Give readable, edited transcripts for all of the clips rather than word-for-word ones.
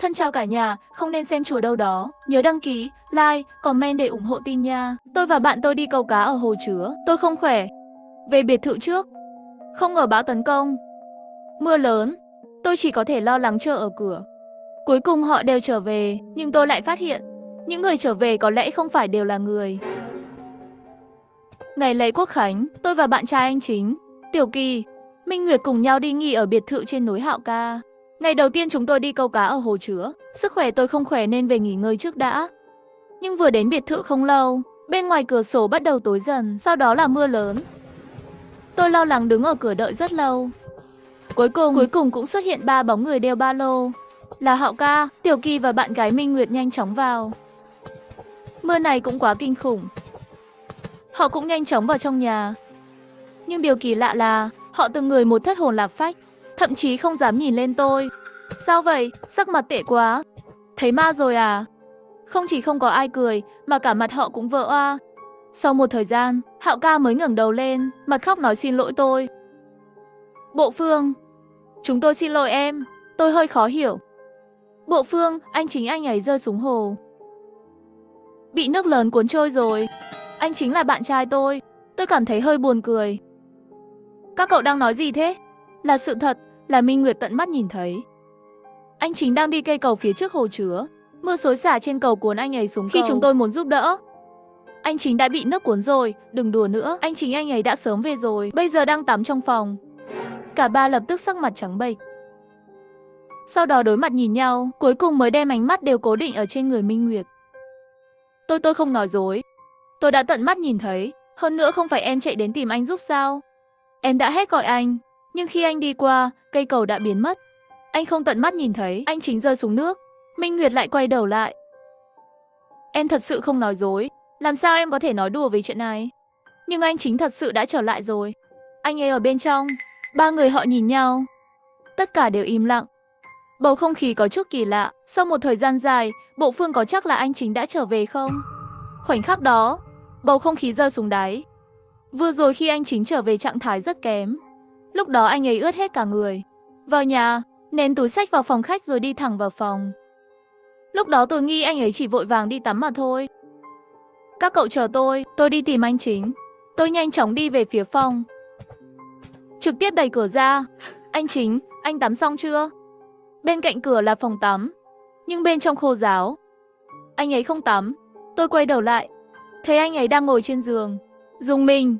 Thân chào cả nhà, không nên xem chùa đâu đó. Nhớ đăng ký, like, comment để ủng hộ team nha. Tôi và bạn tôi đi câu cá ở hồ chứa. Tôi không khỏe. Về biệt thự trước. Không ngờ bão tấn công. Mưa lớn. Tôi chỉ có thể lo lắng chờ ở cửa. Cuối cùng họ đều trở về, nhưng tôi lại phát hiện những người trở về có lẽ không phải đều là người. Ngày lễ Quốc Khánh, tôi và bạn trai anh Chính, Tiểu Kỳ, Minh Nguyệt cùng nhau đi nghỉ ở biệt thự trên núi Hạo Ca. Ngày đầu tiên chúng tôi đi câu cá ở hồ chứa. Sức khỏe tôi không khỏe nên về nghỉ ngơi trước đã. Nhưng vừa đến biệt thự không lâu, bên ngoài cửa sổ bắt đầu tối dần, sau đó là mưa lớn. Tôi lo lắng đứng ở cửa đợi rất lâu. Cuối cùng cũng xuất hiện 3 bóng người đeo ba lô. Là Hạo Ca, Tiểu Kỳ và bạn gái Minh Nguyệt nhanh chóng vào. Mưa này cũng quá kinh khủng. Họ cũng nhanh chóng vào trong nhà. Nhưng điều kỳ lạ là họ từng người một thất hồn lạc phách, thậm chí không dám nhìn lên tôi. Sao vậy? Sắc mặt tệ quá. Thấy ma rồi à? Không chỉ không có ai cười mà cả mặt họ cũng vỡ oa. Sau một thời gian, Hạo Ca mới ngẩng đầu lên, mặt khóc nói xin lỗi tôi. Bộ Phương, chúng tôi xin lỗi em. Tôi hơi khó hiểu. Bộ Phương, anh Chính anh ấy rơi xuống hồ. Bị nước lớn cuốn trôi rồi. Anh Chính là bạn trai tôi. Tôi cảm thấy hơi buồn cười. Các cậu đang nói gì thế? Là sự thật, là Minh Nguyệt tận mắt nhìn thấy. Anh Chính đang đi cây cầu phía trước hồ chứa. Mưa xối xả trên cầu cuốn anh ấy xuống cầu. Khi chúng tôi muốn giúp đỡ, anh Chính đã bị nước cuốn rồi. Đừng đùa nữa, anh Chính anh ấy đã sớm về rồi. Bây giờ đang tắm trong phòng. Cả ba lập tức sắc mặt trắng bệch. Sau đó đối mặt nhìn nhau, cuối cùng mới đem ánh mắt đều cố định ở trên người Minh Nguyệt. Tôi không nói dối. Tôi đã tận mắt nhìn thấy. Hơn nữa không phải em chạy đến tìm anh giúp sao? Em đã hết gọi anh. Nhưng khi anh đi qua, cây cầu đã biến mất. Anh không tận mắt nhìn thấy anh Chính rơi xuống nước. Minh Nguyệt lại quay đầu lại. Em thật sự không nói dối. Làm sao em có thể nói đùa với chuyện này? Nhưng anh Chính thật sự đã trở lại rồi. Anh ấy ở bên trong. Ba người họ nhìn nhau. Tất cả đều im lặng. Bầu không khí có chút kỳ lạ. Sau một thời gian dài, Bộ Phương có chắc là anh Chính đã trở về không? Khoảnh khắc đó, bầu không khí rơi xuống đáy. Vừa rồi khi anh Chính trở về trạng thái rất kém. Lúc đó anh ấy ướt hết cả người. Vào nhà, ném túi xách vào phòng khách rồi đi thẳng vào phòng. Lúc đó tôi nghĩ anh ấy chỉ vội vàng đi tắm mà thôi. Các cậu chờ tôi đi tìm anh Chính. Tôi nhanh chóng đi về phía phòng. Trực tiếp đẩy cửa ra. Anh Chính, anh tắm xong chưa? Bên cạnh cửa là phòng tắm, nhưng bên trong khô ráo. Anh ấy không tắm. Tôi quay đầu lại, thấy anh ấy đang ngồi trên giường. Rùng mình.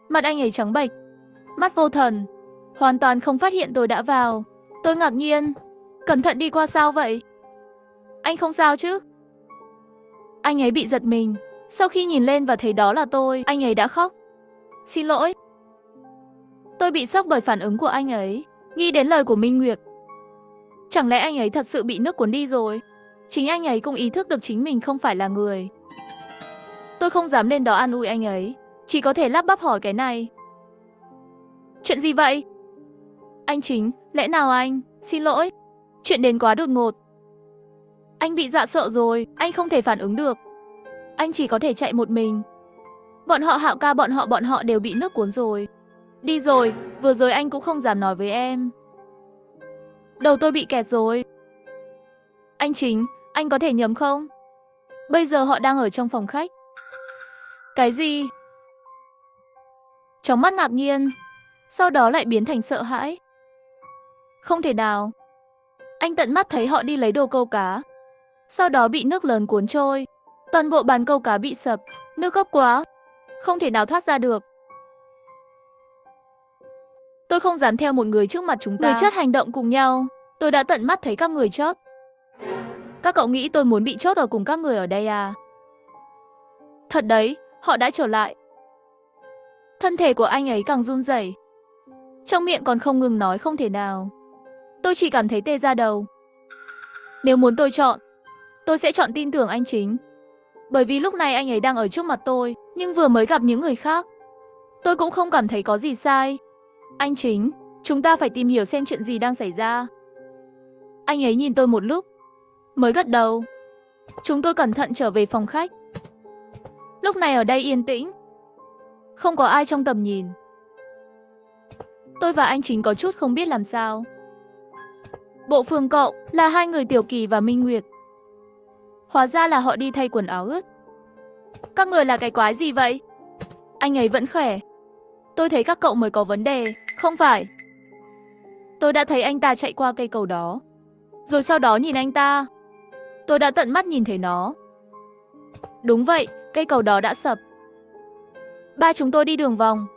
Mặt anh ấy trắng bệch, mắt vô thần, hoàn toàn không phát hiện tôi đã vào. Tôi ngạc nhiên. Cẩn thận đi qua sao vậy? Anh không sao chứ? Anh ấy bị giật mình. Sau khi nhìn lên và thấy đó là tôi, anh ấy đã khóc. Xin lỗi. Tôi bị sốc bởi phản ứng của anh ấy. Nghĩ đến lời của Minh Nguyệt. Chẳng lẽ anh ấy thật sự bị nước cuốn đi rồi? Chính anh ấy cũng ý thức được chính mình không phải là người. Tôi không dám lên đó an ủi anh ấy, chỉ có thể lắp bắp hỏi cái này. Chuyện gì vậy? Anh Chính, lẽ nào anh? Xin lỗi. Chuyện đến quá đột ngột. Anh bị dọa sợ rồi, anh không thể phản ứng được. Anh chỉ có thể chạy một mình. Bọn họ Hạo Ca bọn họ đều bị nước cuốn rồi. Đi rồi, vừa rồi anh cũng không dám nói với em. Đầu tôi bị kẹt rồi. Anh Chính, anh có thể nhầm không? Bây giờ họ đang ở trong phòng khách. Cái gì? Trong mắt ngạc nhiên, sau đó lại biến thành sợ hãi. Không thể nào. Anh tận mắt thấy họ đi lấy đồ câu cá, sau đó bị nước lớn cuốn trôi. Toàn bộ bàn câu cá bị sập. Nước gấp quá, không thể nào thoát ra được. Tôi không dám theo một người trước mặt chúng ta. Người chớt hành động cùng nhau. Tôi đã tận mắt thấy các người chớt. Các cậu nghĩ tôi muốn bị chốt ở cùng các người ở đây à? Thật đấy, họ đã trở lại. Thân thể của anh ấy càng run rẩy, trong miệng còn không ngừng nói không thể nào. Tôi chỉ cảm thấy tê da đầu. Nếu muốn tôi chọn, tôi sẽ chọn tin tưởng anh Chính. Bởi vì lúc này anh ấy đang ở trước mặt tôi, nhưng vừa mới gặp những người khác, tôi cũng không cảm thấy có gì sai. Anh Chính, chúng ta phải tìm hiểu xem chuyện gì đang xảy ra. Anh ấy nhìn tôi một lúc, mới gật đầu. Chúng tôi cẩn thận trở về phòng khách. Lúc này ở đây yên tĩnh, không có ai trong tầm nhìn. Tôi và anh Chính có chút không biết làm sao. Bộ Phương cậu, là hai người Tiểu Kỳ và Minh Nguyệt. Hóa ra là họ đi thay quần áo ướt. Các người là cái quái gì vậy? Anh ấy vẫn khỏe. Tôi thấy các cậu mới có vấn đề, không phải? Tôi đã thấy anh ta chạy qua cây cầu đó. Rồi sau đó nhìn anh ta. Tôi đã tận mắt nhìn thấy nó. Đúng vậy, cây cầu đó đã sập. Ba chúng tôi đi đường vòng,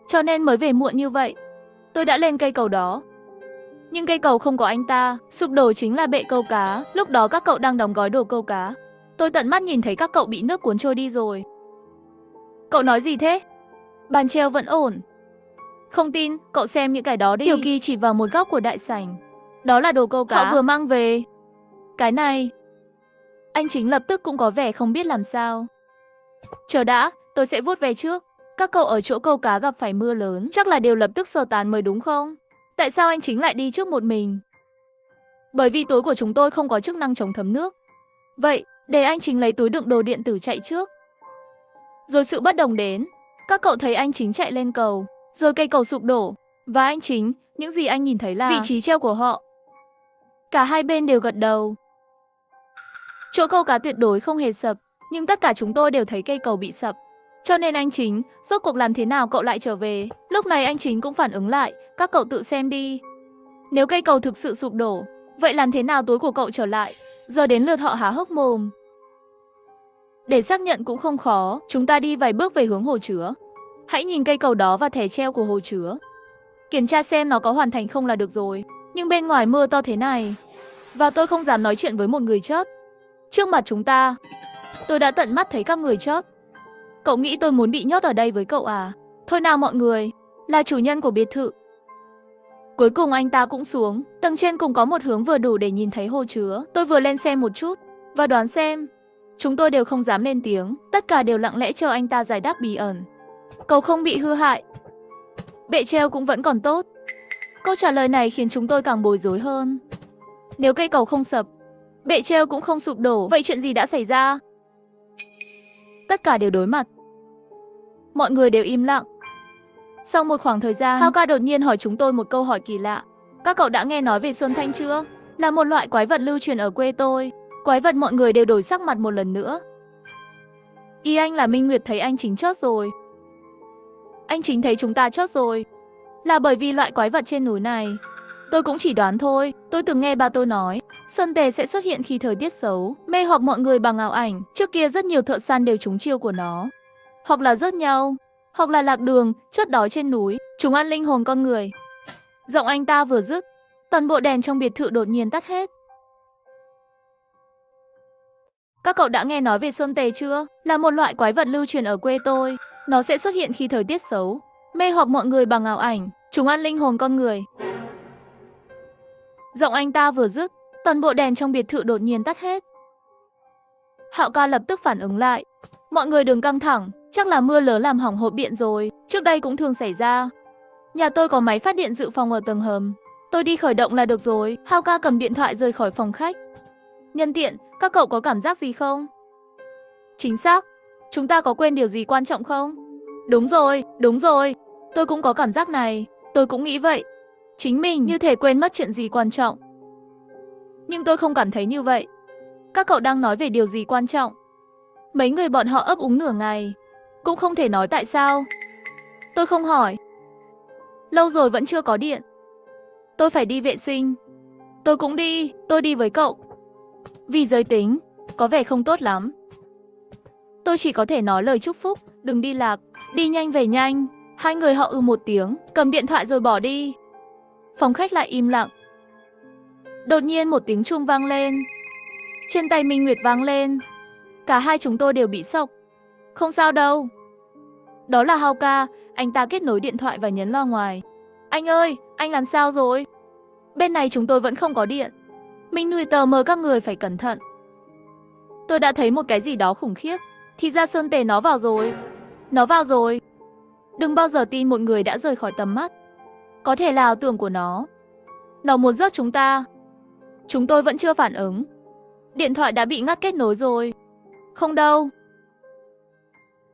cho nên mới về muộn như vậy. Tôi đã lên cây cầu đó. Nhưng cây cầu không có anh ta, sụp đổ chính là bệ câu cá. Lúc đó các cậu đang đóng gói đồ câu cá. Tôi tận mắt nhìn thấy các cậu bị nước cuốn trôi đi rồi. Cậu nói gì thế? Bàn treo vẫn ổn. Không tin, cậu xem những cái đó đi. Tiểu Kỳ chỉ vào một góc của đại sảnh. Đó là đồ câu cá họ vừa mang về. Cái này. Anh Chính lập tức cũng có vẻ không biết làm sao. Chờ đã, tôi sẽ vuốt về trước. Các cậu ở chỗ câu cá gặp phải mưa lớn, chắc là đều lập tức sơ tán mới đúng không? Tại sao anh Chính lại đi trước một mình? Bởi vì túi của chúng tôi không có chức năng chống thấm nước. Vậy, để anh Chính lấy túi đựng đồ điện tử chạy trước. Rồi sự bất đồng đến. Các cậu thấy anh Chính chạy lên cầu, rồi cây cầu sụp đổ. Và anh Chính, những gì anh nhìn thấy là vị trí treo của họ. Cả hai bên đều gật đầu. Chỗ câu cá tuyệt đối không hề sập, nhưng tất cả chúng tôi đều thấy cây cầu bị sập. Cho nên anh Chính, rốt cuộc làm thế nào cậu lại trở về? Lúc này anh Chính cũng phản ứng lại, các cậu tự xem đi. Nếu cây cầu thực sự sụp đổ, vậy làm thế nào túi của cậu trở lại? Giờ đến lượt họ há hốc mồm. Để xác nhận cũng không khó, chúng ta đi vài bước về hướng hồ chứa. Hãy nhìn cây cầu đó và thẻ treo của hồ chứa. Kiểm tra xem nó có hoàn thành không là được rồi. Nhưng bên ngoài mưa to thế này, và tôi không dám nói chuyện với một người chớt. Trước mặt chúng ta, tôi đã tận mắt thấy các người chớt. Cậu nghĩ tôi muốn bị nhốt ở đây với cậu à? Thôi nào mọi người, là chủ nhân của biệt thự. Cuối cùng anh ta cũng xuống, tầng trên cùng có một hướng vừa đủ để nhìn thấy hồ chứa. Tôi vừa lên xem một chút, và đoán xem. Chúng tôi đều không dám lên tiếng, tất cả đều lặng lẽ chờ anh ta giải đáp bí ẩn. Cầu không bị hư hại. Bệ treo cũng vẫn còn tốt. Câu trả lời này khiến chúng tôi càng bối rối hơn. Nếu cây cầu không sập, bệ treo cũng không sụp đổ, vậy chuyện gì đã xảy ra? Tất cả đều đối mặt. Mọi người đều im lặng. Sau một khoảng thời gian, Hao Ca đột nhiên hỏi chúng tôi một câu hỏi kỳ lạ. Các cậu đã nghe nói về Xuân Thanh chưa? Là một loại quái vật lưu truyền ở quê tôi. Quái vật mọi người đều đổi sắc mặt một lần nữa. Ý anh là Minh Nguyệt thấy anh Chính chót rồi. Anh Chính thấy chúng ta chót rồi. Là bởi vì loại quái vật trên núi này. Tôi cũng chỉ đoán thôi. Tôi từng nghe ba tôi nói Sơn Tề sẽ xuất hiện khi thời tiết xấu, mê hoặc mọi người bằng ảo ảnh. Trước kia rất nhiều thợ săn đều trúng chiêu của nó. Hoặc là rớt nhau, hoặc là lạc đường, chốt đói trên núi, chúng ăn linh hồn con người. Giọng anh ta vừa dứt, toàn bộ đèn trong biệt thự đột nhiên tắt hết. Các cậu đã nghe nói về Xuân Tề chưa? Là một loại quái vật lưu truyền ở quê tôi. Nó sẽ xuất hiện khi thời tiết xấu, mê hoặc mọi người bằng ảo ảnh, chúng ăn linh hồn con người. Giọng anh ta vừa dứt, toàn bộ đèn trong biệt thự đột nhiên tắt hết. Hạo Ca lập tức phản ứng lại. Mọi người đừng căng thẳng, chắc là mưa lớn làm hỏng hộp điện rồi, trước đây cũng thường xảy ra. Nhà tôi có máy phát điện dự phòng ở tầng hầm, tôi đi khởi động là được rồi. Hao Ca cầm điện thoại rời khỏi phòng khách. Nhân tiện, các cậu có cảm giác gì không? Chính xác, chúng ta có quên điều gì quan trọng không? Đúng rồi, tôi cũng có cảm giác này, tôi cũng nghĩ vậy. Chính mình như thể quên mất chuyện gì quan trọng. Nhưng tôi không cảm thấy như vậy. Các cậu đang nói về điều gì quan trọng? Mấy người bọn họ ấp úng nửa ngày, cũng không thể nói tại sao. Tôi không hỏi. Lâu rồi vẫn chưa có điện. Tôi phải đi vệ sinh. Tôi cũng đi, tôi đi với cậu. Vì giới tính, có vẻ không tốt lắm. Tôi chỉ có thể nói lời chúc phúc, đừng đi lạc, đi nhanh về nhanh. Hai người họ một tiếng, cầm điện thoại rồi bỏ đi. Phòng khách lại im lặng. Đột nhiên một tiếng chuông vang lên. Trên tay Minh Nguyệt vang lên. Cả hai chúng tôi đều bị sốc. Không sao đâu. Đó là Hao Ca, anh ta kết nối điện thoại và nhấn loa ngoài. Anh ơi, anh làm sao rồi? Bên này chúng tôi vẫn không có điện. Minh Nguyệt tờ mờ các người phải cẩn thận. Tôi đã thấy một cái gì đó khủng khiếp. Thì ra Sơn Tề nó vào rồi. Nó vào rồi. Đừng bao giờ tin một người đã rời khỏi tầm mắt. Có thể là ảo tưởng của nó. Nó muốn rớt chúng ta. Chúng tôi vẫn chưa phản ứng. Điện thoại đã bị ngắt kết nối rồi. Không đâu.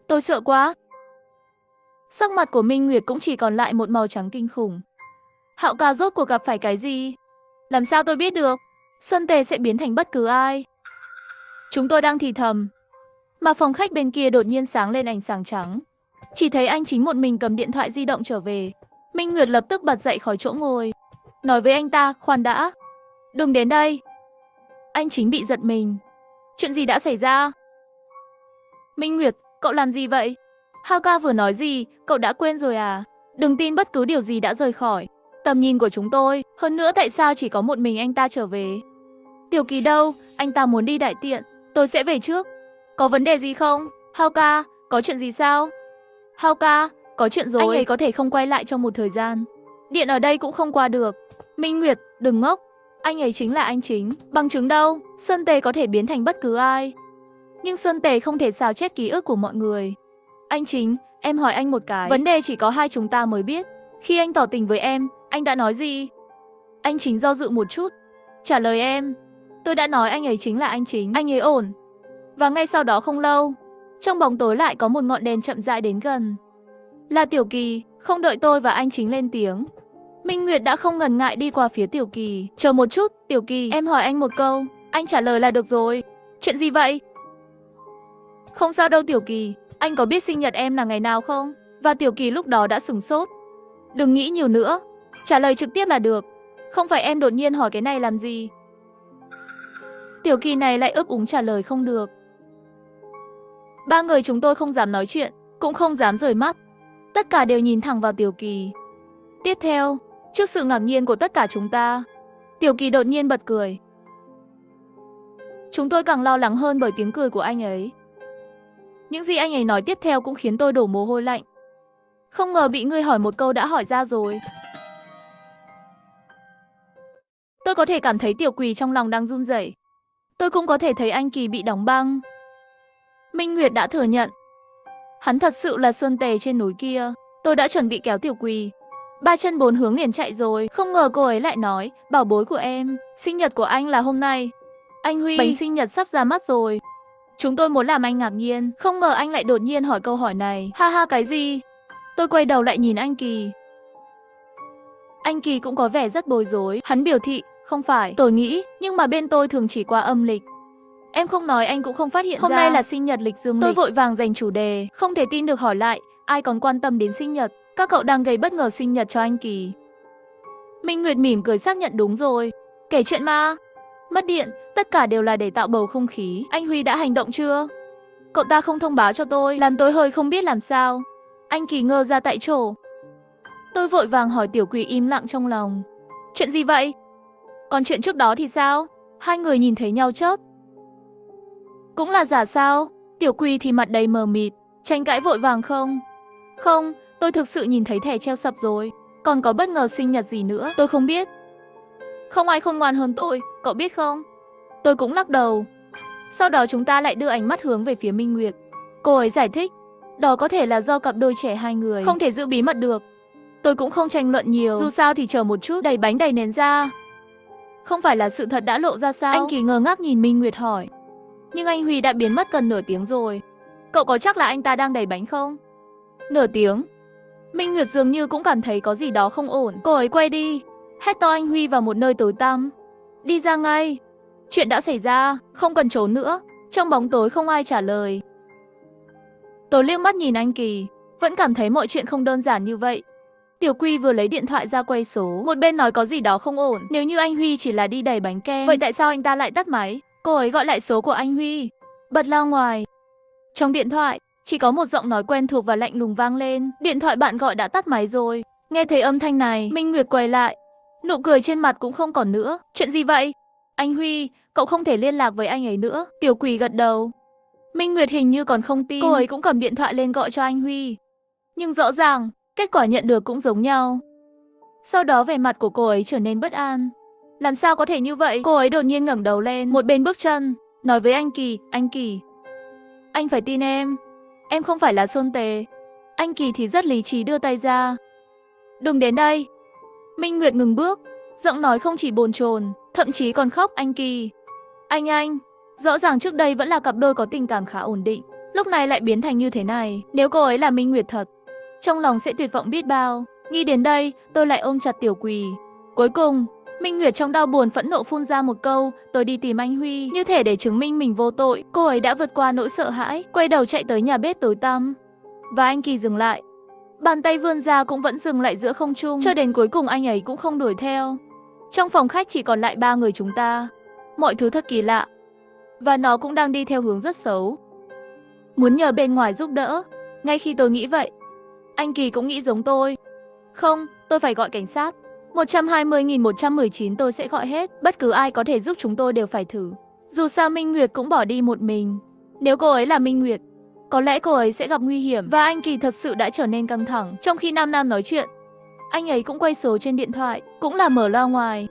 Tôi sợ quá. Sắc mặt của Minh Nguyệt cũng chỉ còn lại một màu trắng kinh khủng. Hạo Ca rốt cuộc gặp phải cái gì? Làm sao tôi biết được? Sơn Tề sẽ biến thành bất cứ ai. Chúng tôi đang thì thầm, mà phòng khách bên kia đột nhiên sáng lên ánh sáng trắng. Chỉ thấy anh Chính một mình cầm điện thoại di động trở về. Minh Nguyệt lập tức bật dậy khỏi chỗ ngồi, nói với anh ta, khoan đã, đừng đến đây. Anh Chính bị giật mình. Chuyện gì đã xảy ra? Minh Nguyệt, cậu làm gì vậy? Hao ca vừa nói gì, cậu đã quên rồi à? Đừng tin bất cứ điều gì đã rời khỏi tầm nhìn của chúng tôi. Hơn nữa tại sao chỉ có một mình anh ta trở về? Tiểu Kỳ đâu? Anh ta muốn đi đại tiện. Tôi sẽ về trước. Có vấn đề gì không? Hao ca, có chuyện gì sao? Hao ca, có chuyện rồi. Anh ấy có thể không quay lại trong một thời gian. Điện ở đây cũng không qua được. Minh Nguyệt, đừng ngốc. Anh ấy chính là anh Chính. Bằng chứng đâu? Sơn Tề có thể biến thành bất cứ ai. Nhưng Sơn Tề không thể sao chép ký ức của mọi người. Anh Chính, em hỏi anh một cái. Vấn đề chỉ có hai chúng ta mới biết. Khi anh tỏ tình với em, anh đã nói gì? Anh Chính do dự một chút. Trả lời em. Tôi đã nói anh ấy chính là anh Chính. Anh ấy ổn. Và ngay sau đó không lâu, trong bóng tối lại có một ngọn đèn chậm rãi đến gần. Là Tiểu Kỳ. Không đợi tôi và anh Chính lên tiếng, Minh Nguyệt đã không ngần ngại đi qua phía Tiểu Kỳ. Chờ một chút, Tiểu Kỳ, em hỏi anh một câu, anh trả lời là được rồi. Chuyện gì vậy? Không sao đâu Tiểu Kỳ, anh có biết sinh nhật em là ngày nào không? Và Tiểu Kỳ lúc đó đã sửng sốt. Đừng nghĩ nhiều nữa, trả lời trực tiếp là được. Không phải em đột nhiên hỏi cái này làm gì? Tiểu Kỳ này lại ấp úng trả lời không được. Ba người chúng tôi không dám nói chuyện, cũng không dám rời mắt. Tất cả đều nhìn thẳng vào Tiểu Kỳ. Tiếp theo, trước sự ngạc nhiên của tất cả chúng ta, Tiểu Kỳ đột nhiên bật cười. Chúng tôi càng lo lắng hơn bởi tiếng cười của anh ấy. Những gì anh ấy nói tiếp theo cũng khiến tôi đổ mồ hôi lạnh. Không ngờ bị ngươi hỏi một câu đã hỏi ra rồi. Tôi có thể cảm thấy Tiểu Kỳ trong lòng đang run rẩy. Tôi cũng có thể thấy anh Kỳ bị đóng băng. Minh Nguyệt đã thừa nhận, hắn thật sự là Sơn Tề trên núi kia. Tôi đã chuẩn bị kéo Tiểu Kỳ, ba chân bốn hướng liền chạy rồi. Không ngờ cô ấy lại nói, bảo bối của em, sinh nhật của anh là hôm nay. Anh Huy, bánh sinh nhật sắp ra mắt rồi. Chúng tôi muốn làm anh ngạc nhiên, không ngờ anh lại đột nhiên hỏi câu hỏi này. Ha ha, cái gì? Tôi quay đầu lại nhìn anh Kỳ. Anh Kỳ cũng có vẻ rất bối rối. Hắn biểu thị, không phải, tôi nghĩ, nhưng mà bên tôi thường chỉ qua âm lịch. Em không nói anh cũng không phát hiện ra. Hôm nay là sinh nhật lịch dương lịch. Tôi vội vàng giành chủ đề, không thể tin được hỏi lại, ai còn quan tâm đến sinh nhật? Các cậu đang gây bất ngờ sinh nhật cho anh Kỳ. Minh Nguyệt mỉm cười xác nhận đúng rồi. Kể chuyện mà. Mất điện, tất cả đều là để tạo bầu không khí. Anh Huy đã hành động chưa? Cậu ta không thông báo cho tôi, làm tôi hơi không biết làm sao. Anh Kỳ ngơ ra tại chỗ. Tôi vội vàng hỏi Tiểu Kỳ im lặng trong lòng. Chuyện gì vậy? Còn chuyện trước đó thì sao? Hai người nhìn thấy nhau chớp. Cũng là giả sao? Tiểu Kỳ thì mặt đầy mờ mịt, tranh cãi vội vàng không. Không, tôi thực sự nhìn thấy thẻ treo sập rồi. Còn có bất ngờ sinh nhật gì nữa, tôi không biết. Không ai khôn ngoan hơn tôi, cậu biết không? Tôi cũng lắc đầu. Sau đó chúng ta lại đưa ánh mắt hướng về phía Minh Nguyệt. Cô ấy giải thích, đó có thể là do cặp đôi trẻ hai người không thể giữ bí mật được. Tôi cũng không tranh luận nhiều, dù sao thì chờ một chút, đẩy bánh đầy nến ra. Không phải là sự thật đã lộ ra sao? Anh Kỳ ngơ ngác nhìn Minh Nguyệt hỏi. Nhưng anh Huy đã biến mất gần nửa tiếng rồi. Cậu có chắc là anh ta đang đẩy bánh không? Nửa tiếng. Minh Nguyệt dường như cũng cảm thấy có gì đó không ổn. Cô ấy quay đi, hét to anh Huy vào một nơi tối tăm. Đi ra ngay. Chuyện đã xảy ra, không cần trốn nữa. Trong bóng tối không ai trả lời. Tôi liếc mắt nhìn anh Kỳ, vẫn cảm thấy mọi chuyện không đơn giản như vậy. Tiểu Quy vừa lấy điện thoại ra quay số, một bên nói có gì đó không ổn. Nếu như anh Huy chỉ là đi đẩy bánh kem, vậy tại sao anh ta lại tắt máy? Cô ấy gọi lại số của anh Huy, bật loa ngoài. Trong điện thoại, chỉ có một giọng nói quen thuộc và lạnh lùng vang lên. Điện thoại bạn gọi đã tắt máy rồi. Nghe thấy âm thanh này, Minh Nguyệt quay lại. Nụ cười trên mặt cũng không còn nữa. Chuyện gì vậy? Anh Huy, cậu không thể liên lạc với anh ấy nữa. Tiểu Quỳ gật đầu. Minh Nguyệt hình như còn không tin. Cô ấy cũng cầm điện thoại lên gọi cho anh Huy. Nhưng rõ ràng, kết quả nhận được cũng giống nhau. Sau đó vẻ mặt của cô ấy trở nên bất an. Làm sao có thể như vậy? Cô ấy đột nhiên ngẩng đầu lên, một bên bước chân, nói với anh Kỳ, anh Kỳ, anh phải tin em không phải là Sơn Tề. Anh Kỳ thì rất lý trí đưa tay ra. Đừng đến đây. Minh Nguyệt ngừng bước, giọng nói không chỉ bồn chồn, thậm chí còn khóc. Anh Kỳ, anh, rõ ràng trước đây vẫn là cặp đôi có tình cảm khá ổn định, lúc này lại biến thành như thế này. Nếu cô ấy là Minh Nguyệt thật, trong lòng sẽ tuyệt vọng biết bao. Nghĩ đến đây, tôi lại ôm chặt Tiểu Quỳ. Cuối cùng, Minh Nguyệt trong đau buồn phẫn nộ phun ra một câu, tôi đi tìm anh Huy, như thể để chứng minh mình vô tội. Cô ấy đã vượt qua nỗi sợ hãi, quay đầu chạy tới nhà bếp tối tăm. Và anh Kỳ dừng lại. Bàn tay vươn ra cũng vẫn dừng lại giữa không trung, cho đến cuối cùng anh ấy cũng không đuổi theo. Trong phòng khách chỉ còn lại 3 người chúng ta. Mọi thứ thật kỳ lạ. Và nó cũng đang đi theo hướng rất xấu. Muốn nhờ bên ngoài giúp đỡ. Ngay khi tôi nghĩ vậy, anh Kỳ cũng nghĩ giống tôi. Không, tôi phải gọi cảnh sát. 120.119 tôi sẽ gọi hết. Bất cứ ai có thể giúp chúng tôi đều phải thử. Dù sao Minh Nguyệt cũng bỏ đi một mình. Nếu cô ấy là Minh Nguyệt, có lẽ cô ấy sẽ gặp nguy hiểm. Và anh Kỳ thật sự đã trở nên căng thẳng. Trong khi Nam Nam nói chuyện, anh ấy cũng quay số trên điện thoại, cũng là mở loa ngoài.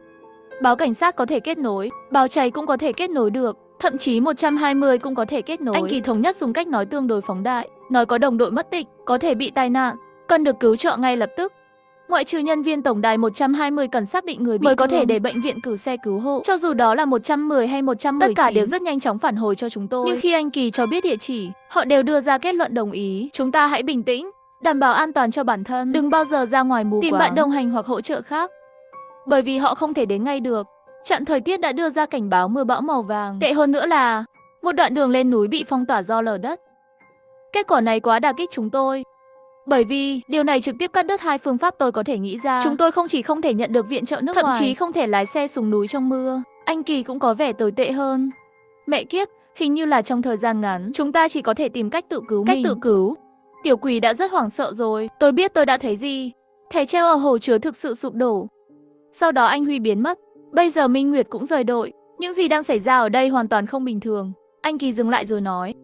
Báo cảnh sát có thể kết nối, báo cháy cũng có thể kết nối được, thậm chí 120 cũng có thể kết nối. Anh Kỳ thống nhất dùng cách nói tương đối phóng đại, nói có đồng đội mất tích, có thể bị tai nạn, cần được cứu trợ ngay lập tức. Ngoại trừ nhân viên tổng đài 120 cần xác định người bị mới có thể để bệnh viện cử xe cứu hộ. Cho dù đó là 110 hay 119, tất cả đều rất nhanh chóng phản hồi cho chúng tôi. Nhưng khi anh Kỳ cho biết địa chỉ, họ đều đưa ra kết luận đồng ý. Chúng ta hãy bình tĩnh, đảm bảo an toàn cho bản thân, đừng bao giờ ra ngoài mù quáng. Tìm bạn đồng hành hoặc hỗ trợ khác. Bởi vì họ không thể đến ngay được. Trận thời tiết đã đưa ra cảnh báo mưa bão màu vàng. Tệ hơn nữa là một đoạn đường lên núi bị phong tỏa do lở đất. Kết quả này quá đả kích chúng tôi. Bởi vì điều này trực tiếp cắt đứt 2 phương pháp tôi có thể nghĩ ra. Chúng tôi không chỉ không thể nhận được viện trợ nước ngoài, thậm chí không thể lái xe xuống núi trong mưa. Anh Kỳ cũng có vẻ tồi tệ hơn. Mẹ kiếp, hình như là trong thời gian ngắn, chúng ta chỉ có thể tìm cách tự cứu mình. Cách tự cứu? Tiểu Quỳ đã rất hoảng sợ rồi. Tôi biết tôi đã thấy gì. Thẻ treo ở hồ chứa thực sự sụp đổ. Sau đó anh Huy biến mất. Bây giờ Minh Nguyệt cũng rời đội. Những gì đang xảy ra ở đây hoàn toàn không bình thường. Anh Kỳ dừng lại rồi nói.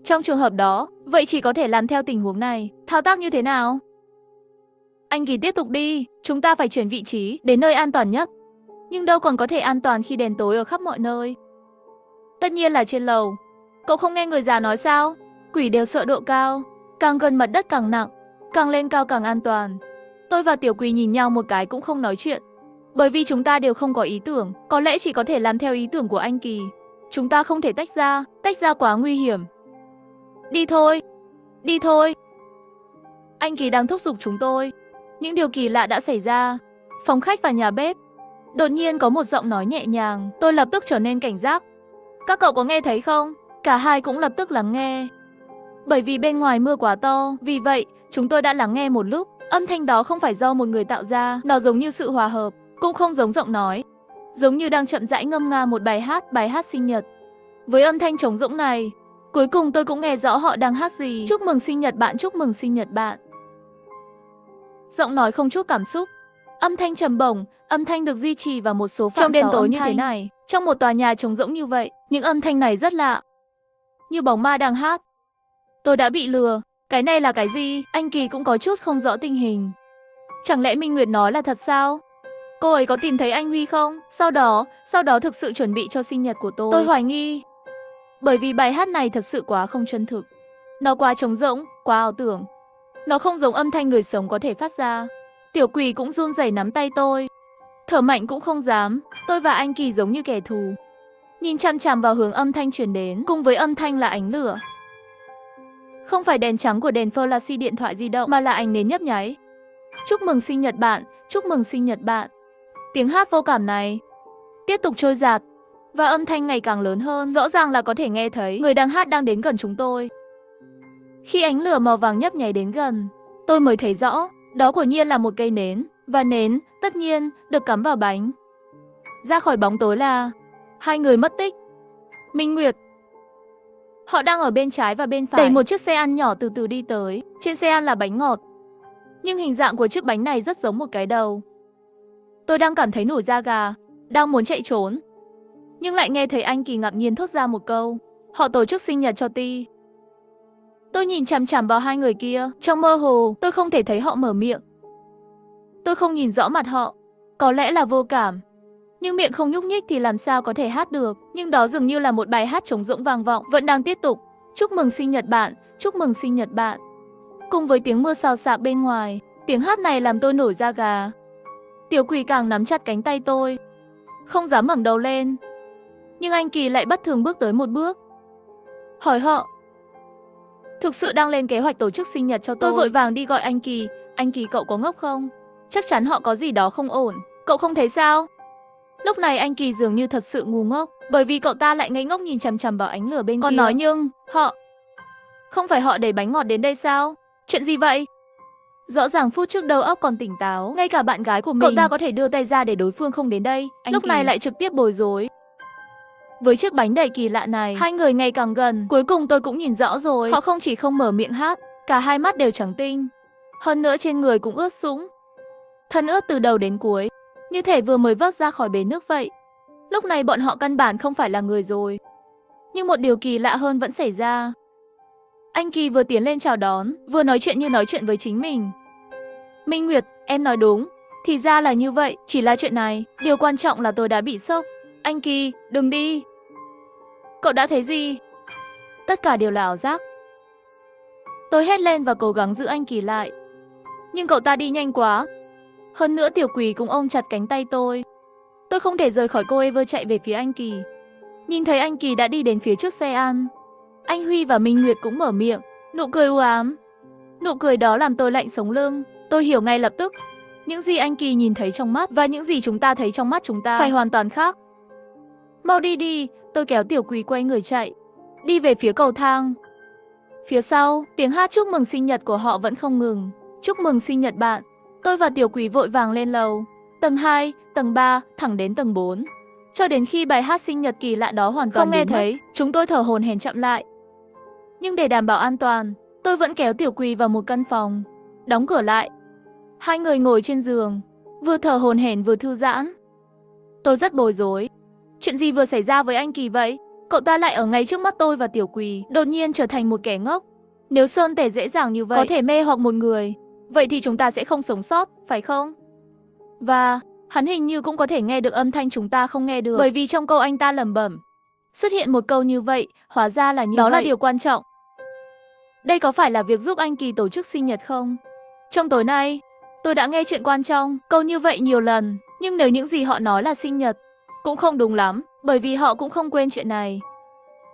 Trong trường hợp đó, vậy chỉ có thể làm theo tình huống này. Thao tác như thế nào? Anh Kỳ tiếp tục đi. Chúng ta phải chuyển vị trí đến nơi an toàn nhất. Nhưng đâu còn có thể an toàn khi đèn tối ở khắp mọi nơi. Tất nhiên là trên lầu. Cậu không nghe người già nói sao? Quỷ đều sợ độ cao. Càng gần mặt đất càng nặng. Càng lên cao càng an toàn. Tôi và Tiểu Quỳ nhìn nhau một cái cũng không nói chuyện. Bởi vì chúng ta đều không có ý tưởng. Có lẽ chỉ có thể làm theo ý tưởng của anh Kỳ. Chúng ta không thể tách ra quá nguy hiểm. Đi thôi, đi thôi. Anh Kỳ đang thúc giục chúng tôi. Những điều kỳ lạ đã xảy ra. Phòng khách và nhà bếp. Đột nhiên có một giọng nói nhẹ nhàng. Tôi lập tức trở nên cảnh giác. Các cậu có nghe thấy không? Cả hai cũng lập tức lắng nghe. Bởi vì bên ngoài mưa quá to, vì vậy chúng tôi đã lắng nghe một lúc. Âm thanh đó không phải do một người tạo ra. Nó giống như sự hòa hợp, cũng không giống giọng nói. Giống như đang chậm rãi ngâm nga một bài hát sinh nhật. Với âm thanh trống rỗng này, cuối cùng tôi cũng nghe rõ họ đang hát gì. Chúc mừng sinh nhật bạn, chúc mừng sinh nhật bạn. Giọng nói không chút cảm xúc. Âm thanh trầm bổng, âm thanh được duy trì vào một số trong đêm tối như thế này. Trong một tòa nhà trống rỗng như vậy, những âm thanh này rất lạ. Như bóng ma đang hát. Tôi đã bị lừa. Cái này là cái gì? Anh Kỳ cũng có chút không rõ tình hình. Chẳng lẽ Minh Nguyệt nói là thật sao? Cô ấy có tìm thấy anh Huy không? Sau đó thực sự chuẩn bị cho sinh nhật của tôi. Tôi hoài nghi. Bởi vì bài hát này thật sự quá không chân thực. Nó quá trống rỗng, quá ảo tưởng. Nó không giống âm thanh người sống có thể phát ra. Tiểu Quỳ cũng run rẩy nắm tay tôi. Thở mạnh cũng không dám. Tôi và anh Kỳ giống như kẻ thù. Nhìn chằm chằm vào hướng âm thanh truyền đến. Cùng với âm thanh là ánh lửa. Không phải đèn trắng của đèn flash điện thoại di động, mà là ánh nến nhấp nháy. Chúc mừng sinh nhật bạn, chúc mừng sinh nhật bạn. Tiếng hát vô cảm này tiếp tục trôi dạt. Và âm thanh ngày càng lớn hơn. Rõ ràng là có thể nghe thấy người đang hát đang đến gần chúng tôi. Khi ánh lửa màu vàng nhấp nháy đến gần, tôi mới thấy rõ. Đó quả nhiên là một cây nến. Và nến, tất nhiên, được cắm vào bánh. Ra khỏi bóng tối là 2 người mất tích. Minh Nguyệt. Họ đang ở bên trái và bên phải, đẩy một chiếc xe ăn nhỏ từ từ đi tới. Trên xe ăn là bánh ngọt. Nhưng hình dạng của chiếc bánh này rất giống một cái đầu. Tôi đang cảm thấy nổi da gà, đang muốn chạy trốn. Nhưng lại nghe thấy anh Kỳ ngạc nhiên thốt ra một câu. Họ tổ chức sinh nhật cho Ti. Tôi nhìn chằm chằm vào 2 người kia. Trong mơ hồ, tôi không thể thấy họ mở miệng. Tôi không nhìn rõ mặt họ. Có lẽ là vô cảm. Nhưng miệng không nhúc nhích thì làm sao có thể hát được. Nhưng đó dường như là một bài hát trống rỗng vang vọng. Vẫn đang tiếp tục. Chúc mừng sinh nhật bạn, chúc mừng sinh nhật bạn. Cùng với tiếng mưa xào xạc bên ngoài, tiếng hát này làm tôi nổi da gà. Tiểu Quỳ càng nắm chặt cánh tay tôi, không dám ngẩng đầu lên. Nhưng anh Kỳ lại bất thường bước tới một bước. Hỏi họ. Thực sự đang lên kế hoạch tổ chức sinh nhật cho tôi. Tôi vội vàng đi gọi anh Kỳ. Anh Kỳ, cậu có ngốc không? Chắc chắn họ có gì đó không ổn. Cậu không thấy sao? Lúc này anh Kỳ dường như thật sự ngu ngốc, bởi vì cậu ta lại ngây ngốc nhìn chằm chằm vào ánh lửa bên kia. Còn nói nhưng, không phải họ đẩy bánh ngọt đến đây sao? Chuyện gì vậy? Rõ ràng phút trước đầu óc còn tỉnh táo, ngay cả bạn gái của mình, cậu ta có thể đưa tay ra để đối phương không đến đây. Lúc này lại trực tiếp bối rối. Với chiếc bánh đầy kỳ lạ này, hai người ngày càng gần, cuối cùng tôi cũng nhìn rõ rồi. Họ không chỉ không mở miệng hát, cả hai mắt đều trắng tinh. Hơn nữa trên người cũng ướt sũng. Thân ướt từ đầu đến cuối, như thể vừa mới vớt ra khỏi bể nước vậy. Lúc này bọn họ căn bản không phải là người rồi. Nhưng một điều kỳ lạ hơn vẫn xảy ra. Anh Kỳ vừa tiến lên chào đón, vừa nói chuyện như nói chuyện với chính mình. Minh Nguyệt, em nói đúng. Thì ra là như vậy, chỉ là chuyện này. Điều quan trọng là tôi đã bị sốc. Anh Kỳ, đừng đi. Cậu đã thấy gì? Tất cả đều là ảo giác. Tôi hét lên và cố gắng giữ anh Kỳ lại. Nhưng cậu ta đi nhanh quá. Hơn nữa Tiểu Quỳ cũng ôm chặt cánh tay tôi. Tôi không thể rời khỏi cô ấy, vừa chạy về phía anh Kỳ. Nhìn thấy anh Kỳ đã đi đến phía trước xe ăn. Anh Huy và Minh Nguyệt cũng mở miệng, nụ cười u ám. Nụ cười đó làm tôi lạnh sống lưng. Tôi hiểu ngay lập tức. Những gì anh Kỳ nhìn thấy trong mắt và những gì chúng ta thấy trong mắt chúng ta phải hoàn toàn khác. Mau đi đi, tôi kéo Tiểu Quỳ quay người chạy. Đi về phía cầu thang. Phía sau, tiếng hát chúc mừng sinh nhật của họ vẫn không ngừng. Chúc mừng sinh nhật bạn. Tôi và Tiểu Quỳ vội vàng lên lầu. Tầng 2, tầng 3, thẳng đến tầng 4. Cho đến khi bài hát sinh nhật kỳ lạ đó hoàn toàn không nghe thấy, chúng tôi thở hổn hển chậm lại. Nhưng để đảm bảo an toàn, tôi vẫn kéo Tiểu Quỳ vào một căn phòng, đóng cửa lại. Hai người ngồi trên giường, vừa thở hổn hển vừa thư giãn. Tôi rất bối rối. Chuyện gì vừa xảy ra với anh Kỳ vậy? Cậu ta lại ở ngay trước mắt tôi và Tiểu Quỳ, đột nhiên trở thành một kẻ ngốc. Nếu Sơn Tể dễ dàng như vậy có thể mê hoặc một người, vậy thì chúng ta sẽ không sống sót, phải không? Và hắn hình như cũng có thể nghe được âm thanh chúng ta không nghe được, bởi vì trong câu anh ta lẩm bẩm xuất hiện một câu như vậy, hóa ra là như đó vậy. Đó là điều quan trọng. Đây có phải là việc giúp anh Kỳ tổ chức sinh nhật không? Trong tối nay, tôi đã nghe chuyện quan trọng, câu như vậy nhiều lần, nhưng nếu những gì họ nói là sinh nhật, cũng không đúng lắm, bởi vì họ cũng không quên chuyện này.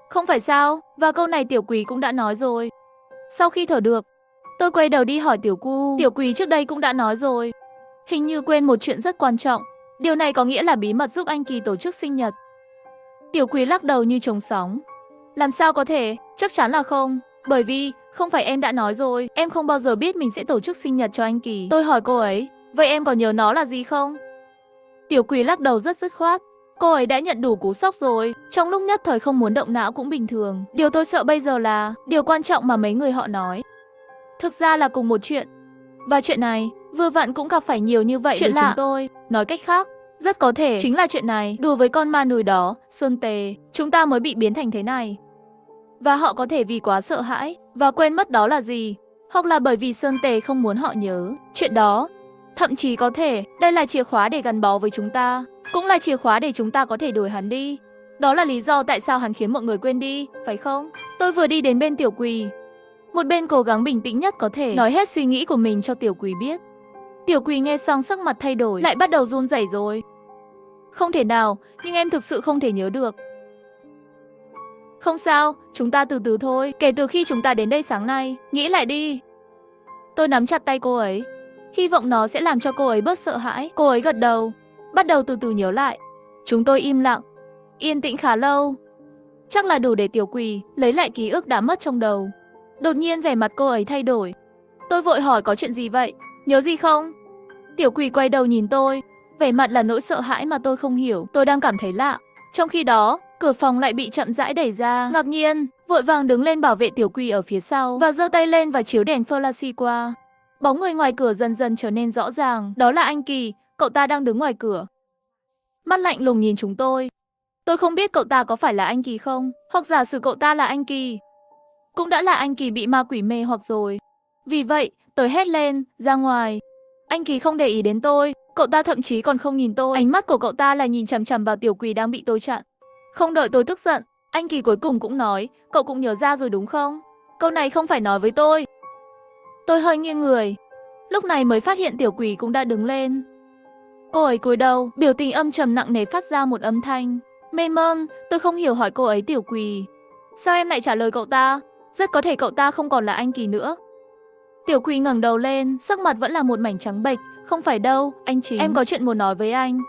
Không phải sao? Và câu này Tiểu Quỳ cũng đã nói rồi. Sau khi thở được, tôi quay đầu đi hỏi Tiểu Cu. Tiểu Quỳ trước đây cũng đã nói rồi. Hình như quên một chuyện rất quan trọng. Điều này có nghĩa là bí mật giúp anh Kỳ tổ chức sinh nhật. Tiểu Quỳ lắc đầu như trống sóng. Làm sao có thể? Chắc chắn là không. Bởi vì, không phải em đã nói rồi, em không bao giờ biết mình sẽ tổ chức sinh nhật cho anh Kỳ. Tôi hỏi cô ấy, vậy em có nhớ nó là gì không? Tiểu Quỳ lắc đầu rất dứt khoát. Cô ấy đã nhận đủ cú sốc rồi, trong lúc nhất thời không muốn động não cũng bình thường. Điều tôi sợ bây giờ là điều quan trọng mà mấy người họ nói thực ra là cùng một chuyện. Và chuyện này, vừa vặn cũng gặp phải nhiều như vậy chuyện với chúng tôi. Nói cách khác, rất có thể chính là chuyện này, đùa với con ma nùi đó, Sơn Tề, chúng ta mới bị biến thành thế này. Và họ có thể vì quá sợ hãi và quên mất đó là gì, hoặc là bởi vì Sơn Tề không muốn họ nhớ chuyện đó. Thậm chí có thể đây là chìa khóa để gắn bó với chúng ta, cũng là chìa khóa để chúng ta có thể đuổi hắn đi. Đó là lý do tại sao hắn khiến mọi người quên đi, phải không? Tôi vừa đi đến bên Tiểu Quỳ, một bên cố gắng bình tĩnh nhất có thể nói hết suy nghĩ của mình cho Tiểu Quỳ biết. Tiểu Quỳ nghe xong sắc mặt thay đổi, lại bắt đầu run rẩy rồi. Không thể nào, nhưng em thực sự không thể nhớ được. Không sao, chúng ta từ từ thôi, kể từ khi chúng ta đến đây sáng nay, nghĩ lại đi. Tôi nắm chặt tay cô ấy, hy vọng nó sẽ làm cho cô ấy bớt sợ hãi. Cô ấy gật đầu, bắt đầu từ từ nhớ lại. Chúng tôi im lặng, yên tĩnh khá lâu. Chắc là đủ để Tiểu Quỳ lấy lại ký ức đã mất trong đầu. Đột nhiên vẻ mặt cô ấy thay đổi. Tôi vội hỏi có chuyện gì vậy? Nhớ gì không? Tiểu Quỳ quay đầu nhìn tôi, vẻ mặt là nỗi sợ hãi mà tôi không hiểu. Tôi đang cảm thấy lạ. Trong khi đó, cửa phòng lại bị chậm rãi đẩy ra. Ngạc nhiên, vội vàng đứng lên bảo vệ Tiểu Quỳ ở phía sau và giơ tay lên và chiếu đèn flash qua. Bóng người ngoài cửa dần dần trở nên rõ ràng. Đó là anh Kỳ, cậu ta đang đứng ngoài cửa. Mắt lạnh lùng nhìn chúng tôi. Tôi không biết cậu ta có phải là anh Kỳ không, hoặc giả sử cậu ta là anh Kỳ, cũng đã là anh Kỳ bị ma quỷ mê hoặc rồi. Vì vậy, tôi hét lên, ra ngoài. Anh Kỳ không để ý đến tôi, cậu ta thậm chí còn không nhìn tôi. Ánh mắt của cậu ta là nhìn chằm chằm vào Tiểu Quỳ đang bị tôi chặn. Không đợi tôi tức giận, anh Kỳ cuối cùng cũng nói, cậu cũng nhớ ra rồi đúng không? Câu này không phải nói với tôi. Tôi hơi nghiêng người, lúc này mới phát hiện Tiểu Quỳ cũng đã đứng lên. Cô ấy cúi đầu, biểu tình âm trầm nặng nề phát ra một âm thanh. Mê mơn, tôi không hiểu hỏi cô ấy Tiểu Quỳ, sao em lại trả lời cậu ta? Rất có thể cậu ta không còn là anh Kỳ nữa. Tiểu Quỳ ngẩng đầu lên, sắc mặt vẫn là một mảnh trắng bệch. Không phải đâu, anh Chính. Em có chuyện muốn nói với anh.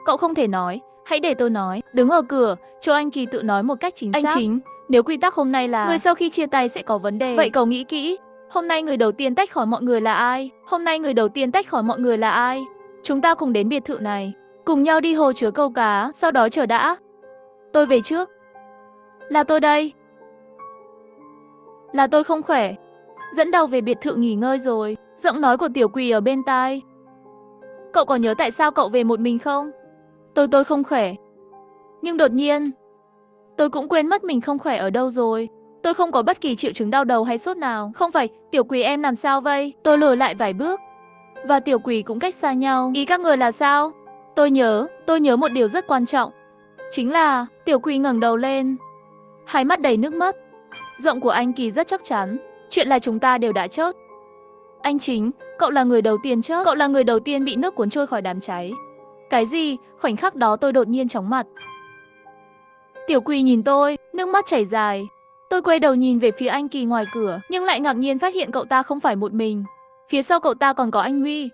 Cậu không thể nói, hãy để tôi nói. Đứng ở cửa, Châu Anh Kỳ tự nói một cách chính xác. Anh Chính, nếu quy tắc hôm nay là người sau khi chia tay sẽ có vấn đề, vậy cậu nghĩ kỹ. Hôm nay người đầu tiên tách khỏi mọi người là ai? Hôm nay người đầu tiên tách khỏi mọi người là ai? Chúng ta cùng đến biệt thự này, cùng nhau đi hồ chứa câu cá, sau đó chờ đã. Tôi về trước. Là tôi đây. Là tôi không khỏe. Dẫn đầu về biệt thự nghỉ ngơi rồi. Giọng nói của Tiểu Quỳ ở bên tai. Cậu có nhớ tại sao cậu về một mình không? Tôi không khỏe. Nhưng đột nhiên, tôi cũng quên mất mình không khỏe ở đâu rồi. Tôi không có bất kỳ triệu chứng đau đầu hay sốt nào. Không phải, Tiểu Quỳ em làm sao vậy? Tôi lùi lại vài bước. Và Tiểu Quỳ cũng cách xa nhau. Ý các người là sao? Tôi nhớ một điều rất quan trọng. Chính là, Tiểu Quỳ ngẩng đầu lên. Hai mắt đầy nước mắt. Giọng của anh Kỳ rất chắc chắn. Chuyện là chúng ta đều đã chết. Anh Chính, cậu là người đầu tiên chết. Cậu là người đầu tiên bị nước cuốn trôi khỏi đám cháy. Cái gì? Khoảnh khắc đó tôi đột nhiên chóng mặt. Tiểu Quỳ nhìn tôi, nước mắt chảy dài. Tôi quay đầu nhìn về phía anh Kỳ ngoài cửa, nhưng lại ngạc nhiên phát hiện cậu ta không phải một mình. Phía sau cậu ta còn có anh Huy.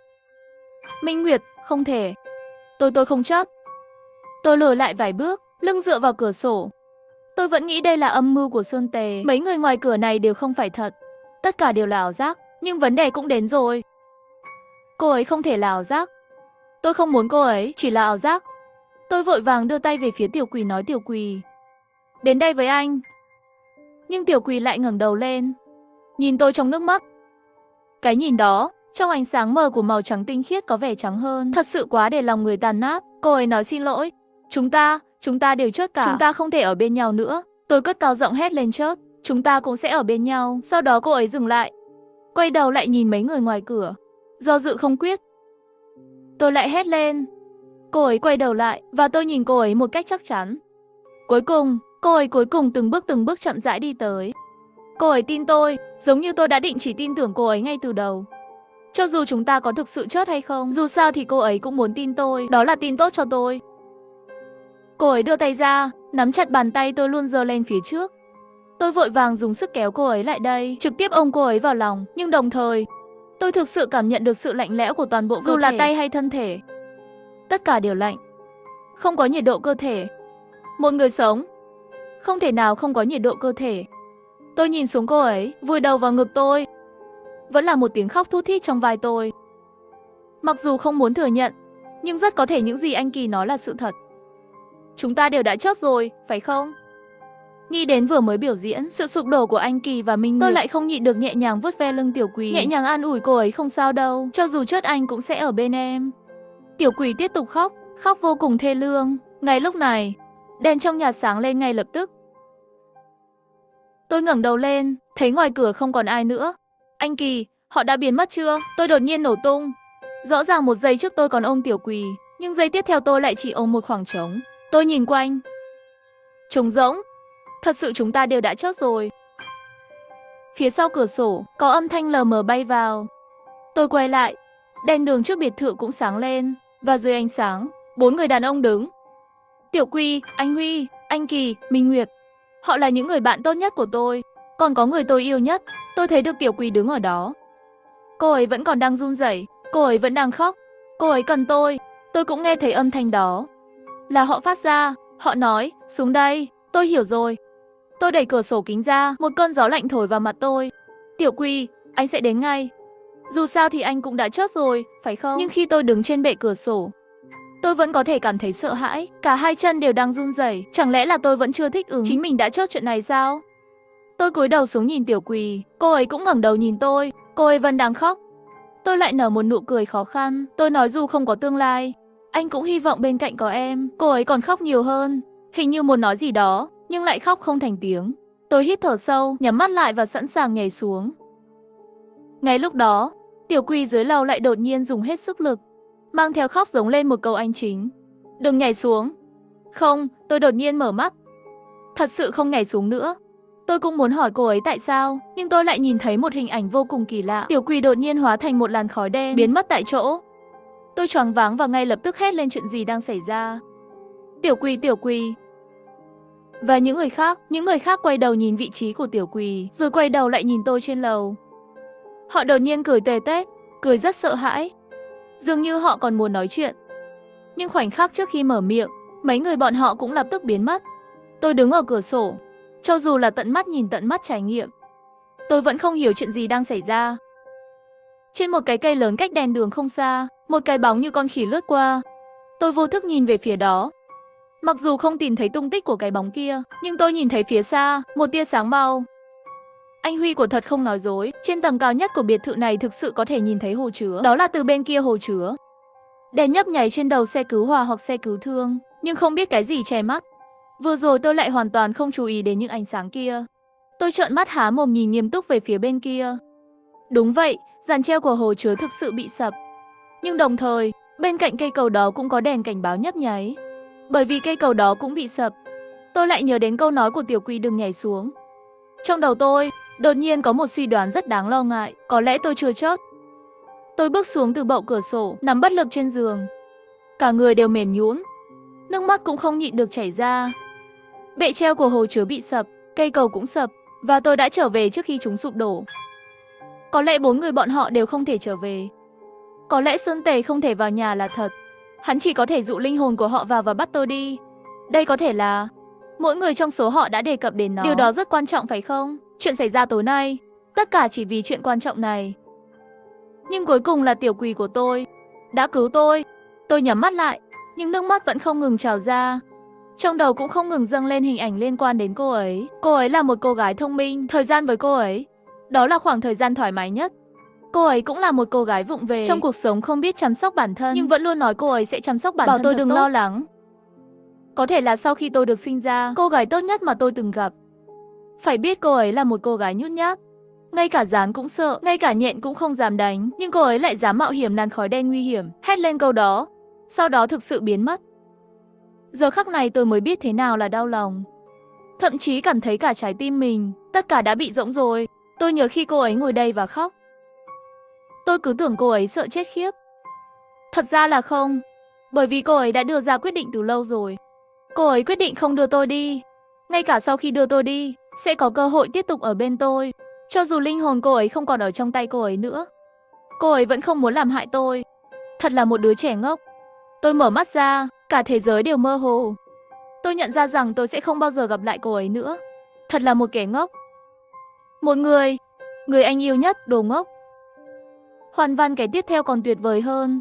Minh Nguyệt, không thể. Tôi không chết. Tôi lùi lại vài bước, lưng dựa vào cửa sổ. Tôi vẫn nghĩ đây là âm mưu của Sơn Tề. Mấy người ngoài cửa này đều không phải thật. Tất cả đều là ảo giác. Nhưng vấn đề cũng đến rồi. Cô ấy không thể là ảo giác. Tôi không muốn cô ấy chỉ là ảo giác. Tôi vội vàng đưa tay về phía Tiểu Quỳ nói Tiểu Quỳ, đến đây với anh. Nhưng Tiểu Quỳ lại ngẩng đầu lên, nhìn tôi trong nước mắt. Cái nhìn đó, trong ánh sáng mờ của màu trắng tinh khiết có vẻ trắng hơn. Thật sự quá để lòng người tàn nát. Cô ấy nói xin lỗi. Chúng ta đều chết cả. Chúng ta không thể ở bên nhau nữa. Tôi cất cao giọng hét lên chết. Chúng ta cũng sẽ ở bên nhau. Sau đó cô ấy dừng lại, quay đầu lại nhìn mấy người ngoài cửa, do dự không quyết. Tôi lại hét lên. Cô ấy quay đầu lại và tôi nhìn cô ấy một cách chắc chắn. Cuối cùng, cô ấy từng bước chậm rãi đi tới. Cô ấy tin tôi, giống như tôi đã định chỉ tin tưởng cô ấy ngay từ đầu. Cho dù chúng ta có thực sự chết hay không, dù sao thì cô ấy cũng muốn tin tôi, đó là tin tốt cho tôi. Cô ấy đưa tay ra, nắm chặt bàn tay tôi luôn giơ lên phía trước. Tôi vội vàng dùng sức kéo cô ấy lại đây, trực tiếp ôm cô ấy vào lòng, nhưng đồng thời, tôi thực sự cảm nhận được sự lạnh lẽo của toàn bộ cơ thể. Dù là tay hay thân thể, tất cả đều lạnh, không có nhiệt độ cơ thể. Một người sống, không thể nào không có nhiệt độ cơ thể. Tôi nhìn xuống cô ấy, vùi đầu vào ngực tôi. Vẫn là một tiếng khóc thút thít trong vai tôi. Mặc dù không muốn thừa nhận, nhưng rất có thể những gì anh Kỳ nói là sự thật. Chúng ta đều đã chết rồi, phải không? Nghĩ đến vừa mới biểu diễn, sự sụp đổ của anh Kỳ và Minh Nguyệt, tôi lại không nhịn được nhẹ nhàng vuốt ve lưng Tiểu Quỳ, nhẹ nhàng an ủi cô ấy không sao đâu, cho dù chết anh cũng sẽ ở bên em. Tiểu Quỳ tiếp tục khóc, khóc vô cùng thê lương. Ngay lúc này, đèn trong nhà sáng lên ngay lập tức. Tôi ngẩng đầu lên, thấy ngoài cửa không còn ai nữa. Anh Kỳ, họ đã biến mất chưa? Tôi đột nhiên nổ tung. Rõ ràng một giây trước tôi còn ôm Tiểu Quỳ, nhưng giây tiếp theo tôi lại chỉ ôm một khoảng trống. Tôi nhìn quanh. Trống rỗng. Thật sự chúng ta đều đã chết rồi. Phía sau cửa sổ, có âm thanh lờ mờ bay vào. Tôi quay lại, đèn đường trước biệt thự cũng sáng lên, và dưới ánh sáng, 4 người đàn ông đứng. Tiểu Quỳ, anh Huy, anh Kỳ, Minh Nguyệt. Họ là những người bạn tốt nhất của tôi. Còn có người tôi yêu nhất. Tôi thấy được Tiểu Quỳ đứng ở đó. Cô ấy vẫn còn đang run rẩy, cô ấy vẫn đang khóc. Cô ấy cần tôi. Tôi cũng nghe thấy âm thanh đó. Là họ phát ra. Họ nói, xuống đây. Tôi hiểu rồi. Tôi đẩy cửa sổ kính ra, một cơn gió lạnh thổi vào mặt tôi. Tiểu Quỳ, anh sẽ đến ngay. Dù sao thì anh cũng đã chết rồi, phải không? Nhưng khi tôi đứng trên bệ cửa sổ, tôi vẫn có thể cảm thấy sợ hãi. Cả hai chân đều đang run rẩy. Chẳng lẽ là tôi vẫn chưa thích ứng chính mình đã chết chuyện này sao? Tôi cúi đầu xuống nhìn Tiểu Quỳ. Cô ấy cũng ngẩng đầu nhìn tôi. Cô ấy vẫn đang khóc. Tôi lại nở một nụ cười khó khăn. Tôi nói dù không có tương lai, anh cũng hy vọng bên cạnh có em. Cô ấy còn khóc nhiều hơn, hình như muốn nói gì đó, nhưng lại khóc không thành tiếng. Tôi hít thở sâu, nhắm mắt lại và sẵn sàng nhảy xuống. Ngay lúc đó, Tiểu Quỳ dưới lầu lại đột nhiên dùng hết sức lực, mang theo khóc giống lên một câu anh Chính. Đừng nhảy xuống. Không, tôi đột nhiên mở mắt. Thật sự không nhảy xuống nữa. Tôi cũng muốn hỏi cô ấy tại sao, nhưng tôi lại nhìn thấy một hình ảnh vô cùng kỳ lạ. Tiểu Quỳ đột nhiên hóa thành một làn khói đen, biến mất tại chỗ. Tôi choáng váng và ngay lập tức hét lên chuyện gì đang xảy ra. Tiểu Quỳ, Tiểu Quỳ. Và những người khác quay đầu nhìn vị trí của Tiểu Quỳ, rồi quay đầu lại nhìn tôi trên lầu. Họ đột nhiên cười tê tét, cười rất sợ hãi. Dường như họ còn muốn nói chuyện. Nhưng khoảnh khắc trước khi mở miệng, mấy người bọn họ cũng lập tức biến mất. Tôi đứng ở cửa sổ, cho dù là tận mắt nhìn tận mắt trải nghiệm, tôi vẫn không hiểu chuyện gì đang xảy ra. Trên một cái cây lớn cách đèn đường không xa, một cái bóng như con khỉ lướt qua. Tôi vô thức nhìn về phía đó. Mặc dù không tìm thấy tung tích của cái bóng kia, nhưng tôi nhìn thấy phía xa, một tia sáng mau. Anh Huy của thật không nói dối, trên tầng cao nhất của biệt thự này thực sự có thể nhìn thấy hồ chứa. Đó là từ bên kia hồ chứa. Đèn nhấp nháy trên đầu xe cứu hỏa hoặc xe cứu thương, nhưng không biết cái gì che mắt. Vừa rồi tôi lại hoàn toàn không chú ý đến những ánh sáng kia. Tôi trợn mắt há mồm nhìn nghiêm túc về phía bên kia. Đúng vậy, giàn treo của hồ chứa thực sự bị sập. Nhưng đồng thời, bên cạnh cây cầu đó cũng có đèn cảnh báo nhấp nháy. Bởi vì cây cầu đó cũng bị sập, tôi lại nhớ đến câu nói của Tiểu Quỳ đừng nhảy xuống. Trong đầu tôi, đột nhiên có một suy đoán rất đáng lo ngại, có lẽ tôi chưa chết. Tôi bước xuống từ bậu cửa sổ, nằm bất lực trên giường. Cả người đều mềm nhũn, nước mắt cũng không nhịn được chảy ra. Bệ treo của hồ chứa bị sập, cây cầu cũng sập, và tôi đã trở về trước khi chúng sụp đổ. Có lẽ 4 người bọn họ đều không thể trở về. Có lẽ Sơn Tề không thể vào nhà là thật. Hắn chỉ có thể dụ linh hồn của họ vào và bắt tôi đi. Đây có thể là mỗi người trong số họ đã đề cập đến nó. Điều đó rất quan trọng phải không? Chuyện xảy ra tối nay, tất cả chỉ vì chuyện quan trọng này. Nhưng cuối cùng là Tiểu Quỳ của tôi đã cứu tôi. Tôi nhắm mắt lại, nhưng nước mắt vẫn không ngừng trào ra. Trong đầu cũng không ngừng dâng lên hình ảnh liên quan đến cô ấy. Cô ấy là một cô gái thông minh, thời gian với cô ấy, đó là khoảng thời gian thoải mái nhất. Cô ấy cũng là một cô gái vụng về, trong cuộc sống không biết chăm sóc bản thân, nhưng vẫn luôn nói cô ấy sẽ chăm sóc bản thân. Bảo tôi đừng lo lắng. Có thể là sau khi tôi được sinh ra, cô gái tốt nhất mà tôi từng gặp. Phải biết cô ấy là một cô gái nhút nhát. Ngay cả gián cũng sợ, ngay cả nhện cũng không dám đánh. Nhưng cô ấy lại dám mạo hiểm làn khói đen nguy hiểm, hét lên câu đó, sau đó thực sự biến mất. Giờ khắc này tôi mới biết thế nào là đau lòng. Thậm chí cảm thấy cả trái tim mình, tất cả đã bị rỗng rồi. Tôi nhớ khi cô ấy ngồi đây và khóc, tôi cứ tưởng cô ấy sợ chết khiếp. Thật ra là không, bởi vì cô ấy đã đưa ra quyết định từ lâu rồi. Cô ấy quyết định không đưa tôi đi. Ngay cả sau khi đưa tôi đi, sẽ có cơ hội tiếp tục ở bên tôi. Cho dù linh hồn cô ấy không còn ở trong tay cô ấy nữa, cô ấy vẫn không muốn làm hại tôi. Thật là một đứa trẻ ngốc. Tôi mở mắt ra, cả thế giới đều mơ hồ. Tôi nhận ra rằng tôi sẽ không bao giờ gặp lại cô ấy nữa. Thật là một kẻ ngốc. Một người anh yêu nhất, đồ ngốc. Hoàn văn cái tiếp theo còn tuyệt vời hơn.